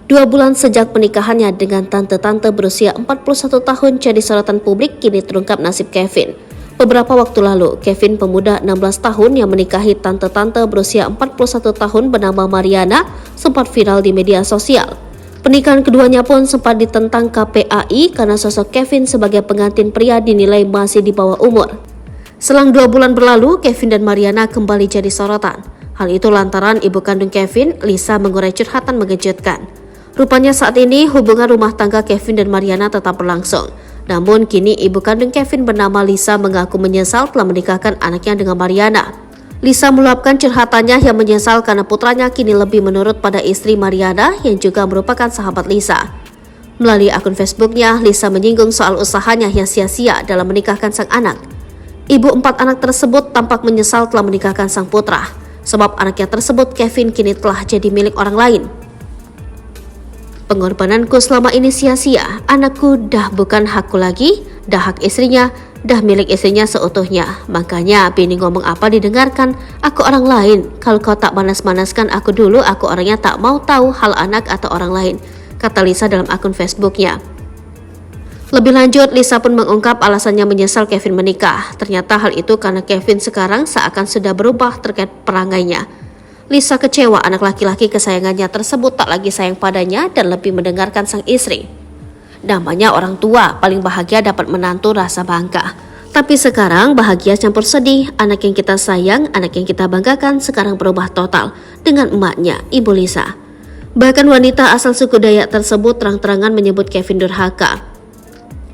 2 bulan sejak pernikahannya dengan tante-tante berusia 41 tahun jadi sorotan publik, kini terungkap nasib Kevin. Beberapa waktu lalu, Kevin, pemuda 16 tahun yang menikahi tante-tante berusia 41 tahun bernama Mariana, sempat viral di media sosial. Pernikahan keduanya pun sempat ditentang KPAI karena sosok Kevin sebagai pengantin pria dinilai masih di bawah umur. Selang 2 bulan berlalu, Kevin dan Mariana kembali jadi sorotan. Hal itu lantaran ibu kandung Kevin, Lisa, mengurai curhatan mengejutkan. Rupanya saat ini hubungan rumah tangga Kevin dan Mariana tetap berlangsung. Namun kini ibu kandung Kevin bernama Lisa mengaku menyesal telah menikahkan anaknya dengan Mariana. Lisa meluapkan curhatannya yang menyesal karena putranya kini lebih menurut pada istri Mariana yang juga merupakan sahabat Lisa. Melalui akun Facebooknya, Lisa menyinggung soal usahanya yang sia-sia dalam menikahkan sang anak. Ibu 4 anak tersebut tampak menyesal telah menikahkan sang putra, sebab anaknya tersebut, Kevin, kini telah jadi milik orang lain. Pengorbananku selama ini sia-sia, anakku dah bukan hakku lagi, dah hak istrinya, dah milik istrinya seutuhnya. Makanya bini ngomong apa didengarkan, aku orang lain. Kalau kau tak manas-manaskan aku dulu, aku orangnya tak mau tahu hal anak atau orang lain, kata Lisa dalam akun Facebooknya. Lebih lanjut, Lisa pun mengungkap alasannya menyesal Kevin menikah. Ternyata hal itu karena Kevin sekarang seakan sudah berubah terkait perangainya. Lisa kecewa anak laki-laki kesayangannya tersebut tak lagi sayang padanya dan lebih mendengarkan sang istri. Namanya orang tua, paling bahagia dapat menantu rasa bangga. Tapi sekarang bahagia campur sedih, anak yang kita sayang, anak yang kita banggakan sekarang berubah total dengan emaknya, Ibu Lisa. Bahkan wanita asal suku Dayak tersebut terang-terangan menyebut Kevin durhaka.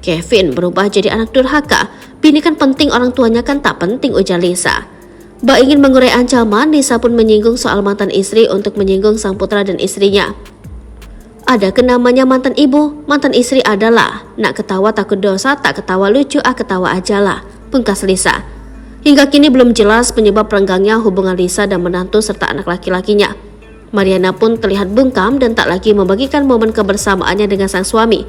Kevin berubah jadi anak durhaka, bini kan penting, orang tuanya kan tak penting, ujar Lisa. Bak ingin mengurai ancaman, Lisa pun menyinggung soal mantan istri untuk menyinggung sang putra dan istrinya. Ada namanya mantan ibu, mantan istri adalah, nak ketawa takut dosa, tak ketawa lucu, ketawa ajalah, pungkas Lisa. Hingga kini belum jelas penyebab renggangnya hubungan Lisa dan menantu serta anak laki-lakinya. Mariana pun terlihat bungkam dan tak lagi membagikan momen kebersamaannya dengan sang suami.